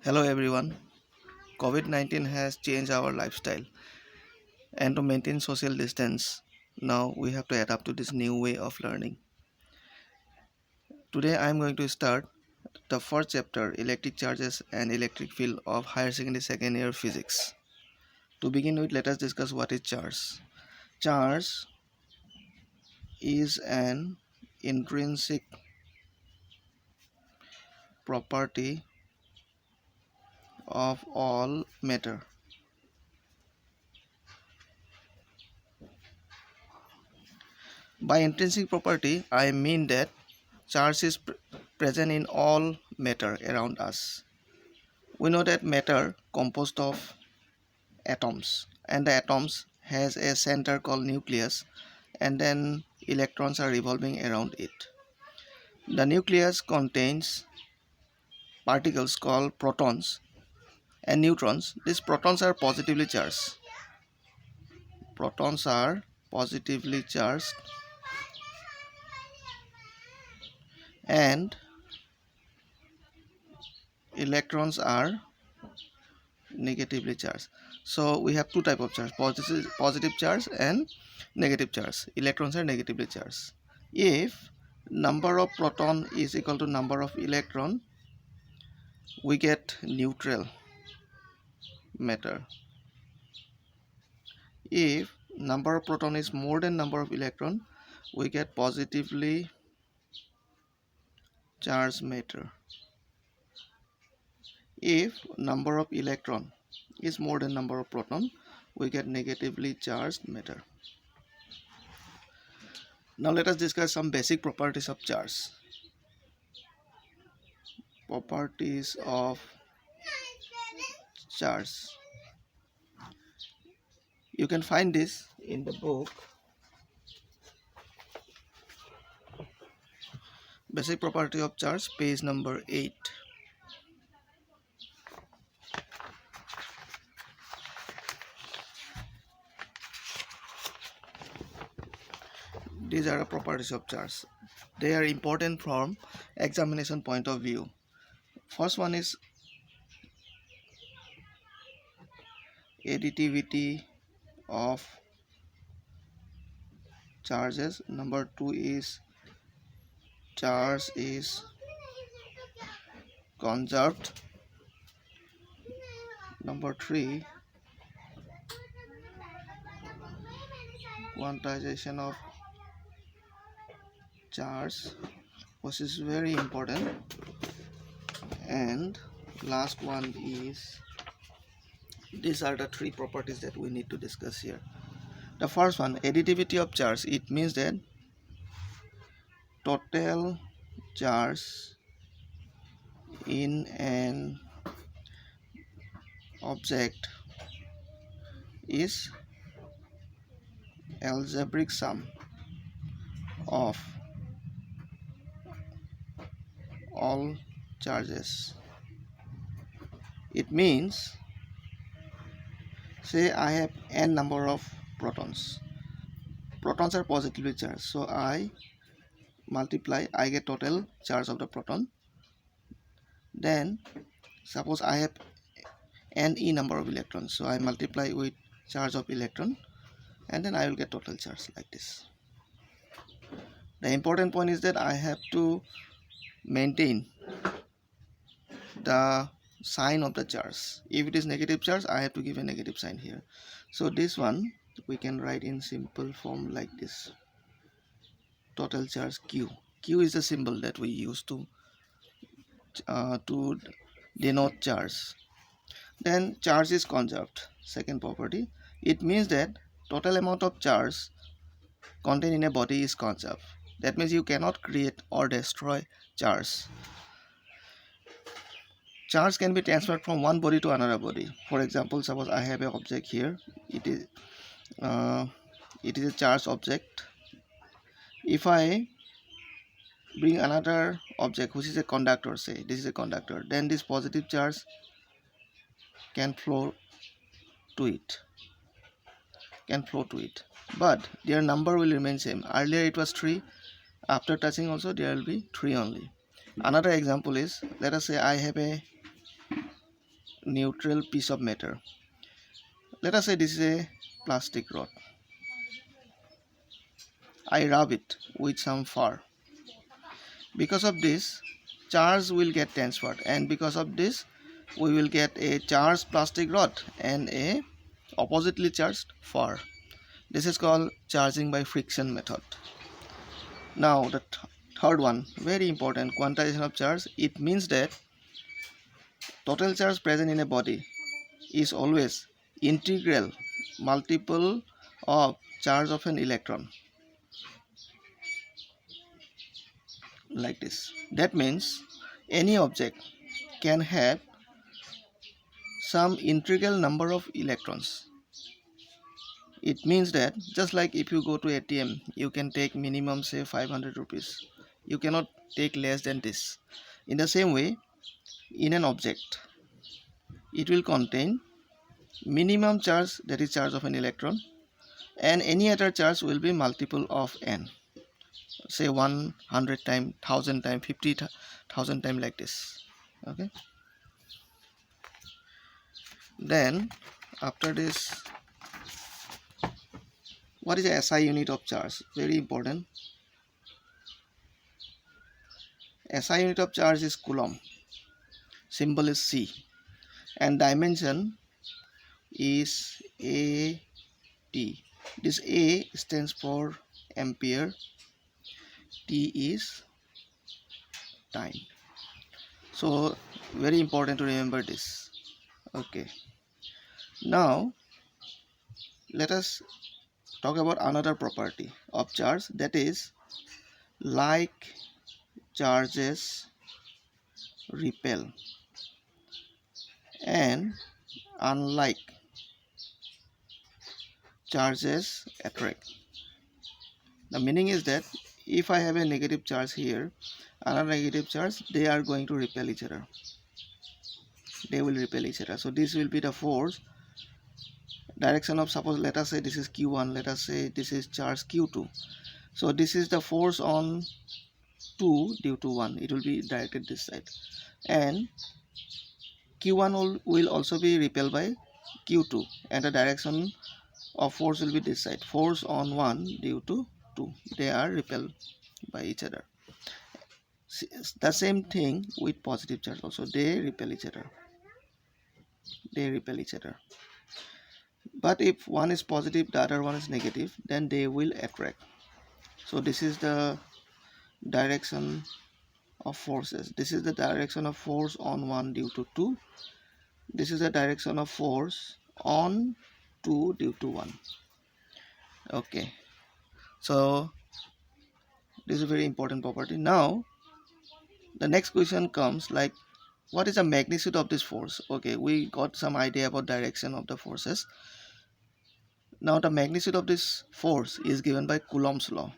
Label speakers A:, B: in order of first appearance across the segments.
A: Hello everyone. COVID-19 has changed our lifestyle, and to maintain social distance, now we have to adapt to this new way of learning. Today I am going to start the first chapter, Electric Charges and Electric Field of Higher Secondary Second Year Physics. To begin with, let us discuss what is charge. Charge is an intrinsic property of all matter. By intrinsic property, I mean that charge is present in all matter around us. We know that matter composed of atoms, and the atoms has a center called nucleus, and then electrons are revolving around it. The nucleus contains particles called protons and neutrons. These protons are positively charged. Protons are positively charged and electrons are negatively charged. So we have two type of charge, positive charge and negative charge. Electrons are negatively charged. If number of proton is equal to number of electron, we get neutral matter. If number of proton is more than number of electron, we get positively charged matter. If number of electron is more than number of proton, we get negatively charged matter. Now let us discuss some basic properties of charge. Properties of charge. You can find this in the book Basic Property of Charge, page number 8. These are the properties of charge. They are important from examination point of view. First one is additivity of charges. Number 2 is charge is conserved. Number 3, quantization of charge, which is very important. And last one is, these are the three properties that we need to discuss here. The first one, additivity of charge. It means that total charge in an object is algebraic sum of all charges. It means, say I have n number of protons. Protons are positively charged, so I multiply, I get total charge of the proton. Then suppose I have ne number of electrons, so I multiply with charge of electron, and then I will get total charge like this. The important point is that I have to maintain the sign of the charge. If it is negative charge, I have to give a negative sign here. So this one we can write in simple form like this: total charge Q. Q is the symbol that we use to denote charge. Then charge is conserved. Second property, it means that total amount of charge contained in a body is conserved. That means you cannot create or destroy charge. Charge can be transferred from one body to another body. For example, suppose I have an object here. It is a charged object. If I bring another object which is a conductor, say this is a conductor, then this positive charge can flow to it. But their number will remain same. Earlier it was 3. After touching also there will be 3 only. Another example is, let us say I have a neutral piece of matter. Let us say this is a plastic rod. I rub it with some fur. Because of this, charge will get transferred, and because of this, we will get a charged plastic rod and a oppositely charged fur. This is called charging by friction method. Now the third one, very important, quantization of charge. It means that total charge present in a body is always integral multiple of charge of an electron, like this. That means any object can have some integral number of electrons. It means that just like if you go to ATM, you can take minimum say 500 rupees. You cannot take less than this. In the same way, in an object, it will contain minimum charge, that is charge of an electron, and any other charge will be multiple of n. Say 100 times, 1000 times, 50,000 times, like this. Okay. Then after this, what is the SI unit of charge? Very important. SI unit of charge is coulomb. Symbol is C, and dimension is AT. This A stands for ampere, T is time. So very important to remember this. Okay. Now let us talk about another property of charge, that is like charges repel and unlike charges attract. The meaning is that if I have a negative charge here, another negative charge, they are going to repel each other. They will repel each other. So this will be the force. Direction of, suppose let us say this is Q1, let us say this is charge Q2. So this is the force on 2 due to 1. It will be directed this side. And Q1 will also be repelled by Q2, and the direction of force will be this side. Force on 1 due to 2. They are repelled by each other. The same thing with positive charge also. They repel each other. They repel each other. But if one is positive, the other one is negative, then they will attract. So this is the direction of forces. This is the direction of force on 1 due to 2. This is the direction of force on 2 due to 1. Okay. So this is a very important property. Now the next question comes like, what is the magnitude of this force? Okay, we got some idea about direction of the forces. Now the magnitude of this force is given by Coulomb's law.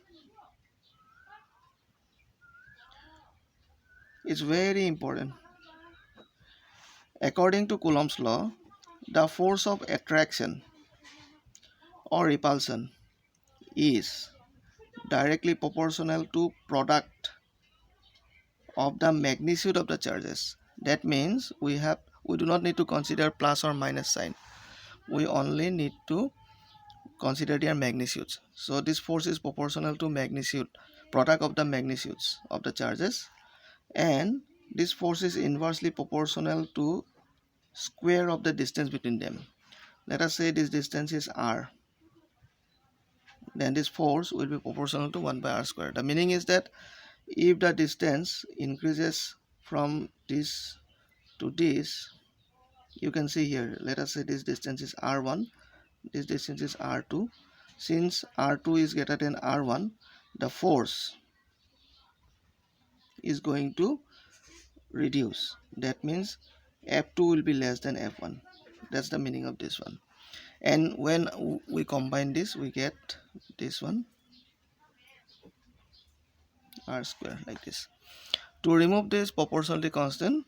A: It's very important. According to Coulomb's law, the force of attraction or repulsion is directly proportional to product of the magnitude of the charges. That means we do not need to consider plus or minus sign. We only need to consider their magnitudes. So this force is proportional to magnitude, product of the magnitudes of the charges, and this force is inversely proportional to square of the distance between them. Let us say this distance is r. Then this force will be proportional to 1 by r square. The meaning is that if the distance increases from this to this, you can see here, let us say this distance is r1, this distance is r2. Since r2 is greater than r1, the force is going to reduce. That means F2 will be less than F1. That's the meaning of this one. And when we combine this, we get this one, r square, like this. To remove this proportionality constant,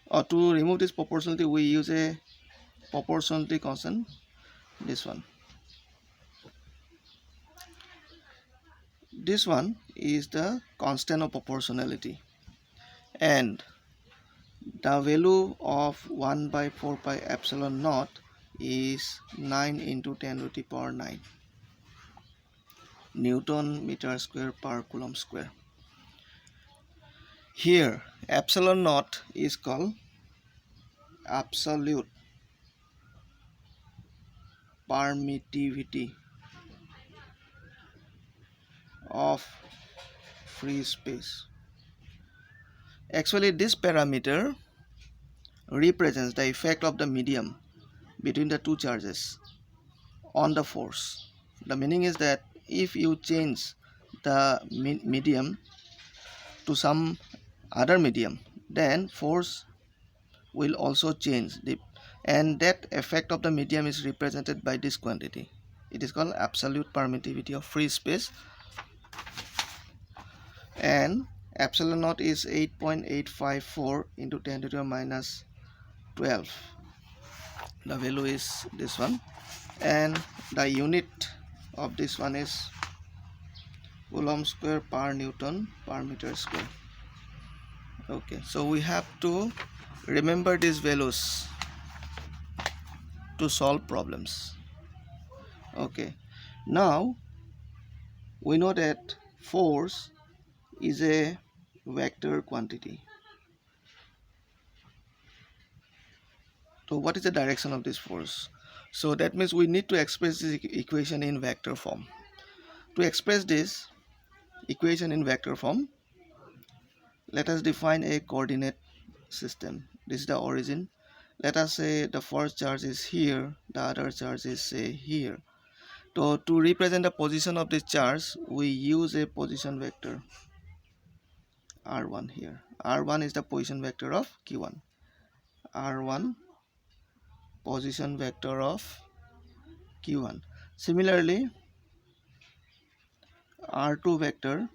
A: or to remove this proportionality, we use a proportionality constant, this one. This one is the constant of proportionality, and The value of 1 by 4 pi epsilon naught is 9 into 10 to the power 9 Newton meter square per coulomb square. Here epsilon naught is called absolute permittivity of free space. Actually, this parameter represents the effect of the medium between the two charges on the force. The meaning is that if you change the medium to some other medium, then force will also change, and that effect of the medium is represented by this quantity. It is called absolute permittivity of free space, and epsilon naught is 8.854 into 10 to the minus 12. The value is this one, and the unit of this one is coulomb square per Newton per meter square. Okay, so we have to remember these values to solve problems. Okay, now we know that force is a vector quantity. So what is the direction of this force? So that means we need to express this equation in vector form. To express this equation in vector form, let us define a coordinate system. This is the origin. Let us say the first charge is here, the other charge is say here. So to represent the position of this charge, we use a position vector r1 here. R1 is the position vector of q1. R1 position vector of q1. Similarly, R2 vector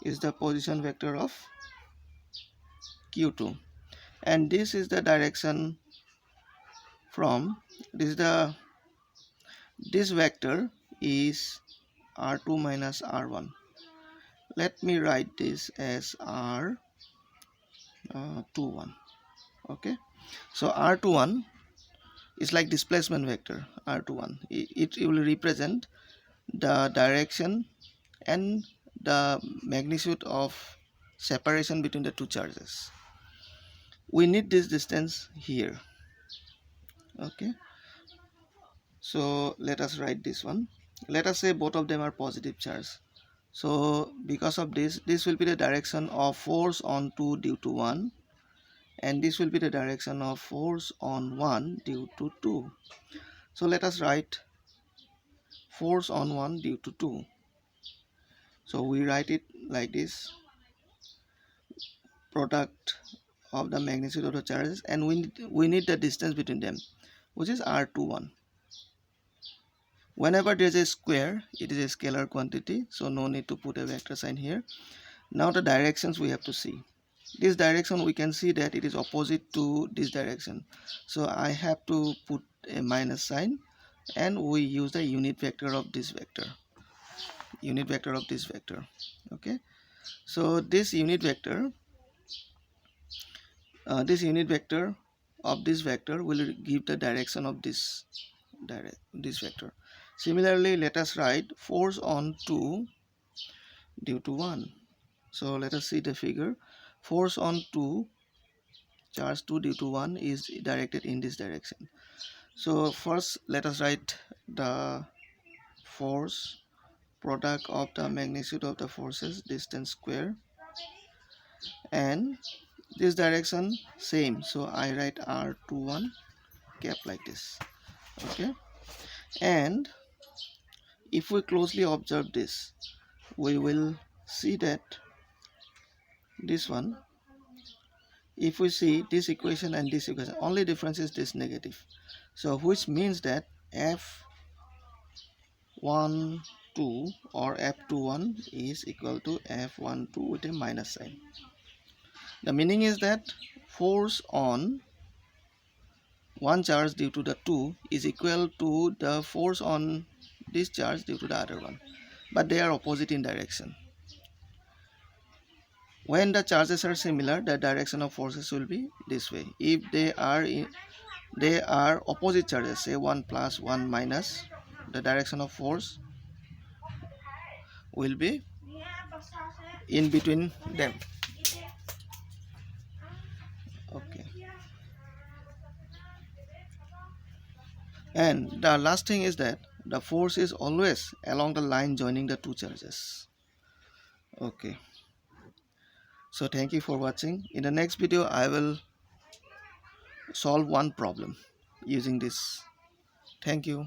A: is the position vector of q2, and this is the direction from this vector is r2 minus r1. Let me write this as r21. Okay, so r21 is like displacement vector. R21 it will represent the direction and the magnitude of separation between the two charges. We need this distance here. Okay, so let us write this one. Let us say both of them are positive charge. So because of this will be the direction of force on 2 due to 1, and this will be the direction of force on 1 due to 2. So let us write force on 1 due to 2. So we write it like this: product of the magnitude of the charges, and we need the distance between them, which is r21. Whenever there is a square, it is a scalar quantity, so no need to put a vector sign here. Now the directions we have to see. This direction we can see that it is opposite to this direction, so I have to put a minus sign, and we use the unit vector of this vector. Okay, so this unit vector of this vector will give the direction of this vector. Similarly, let us write force on 2 due to 1. So let us see the figure. Force on 2, charge 2 due to 1 is directed in this direction. So first let us write the force, product of the magnitude of the forces, distance square, and this direction same, so I write r21 cap like this. Okay, and if we closely observe this, we will see that this one, if we see this equation and this equation, only difference is this negative, so which means that f12 or f21 is equal to f12 with a minus sign. The meaning is that force on one charge due to the 2 is equal to the force on this charge due to the other one, but they are opposite in direction. When the charges are similar, the direction of forces will be this way. If they are opposite charges, say 1 plus 1 minus, the direction of force will be in between them. Okay. And the last thing is that the force is always along the line joining the two charges. Okay. So thank you for watching. In the next video, I will solve one problem using this. Thank you.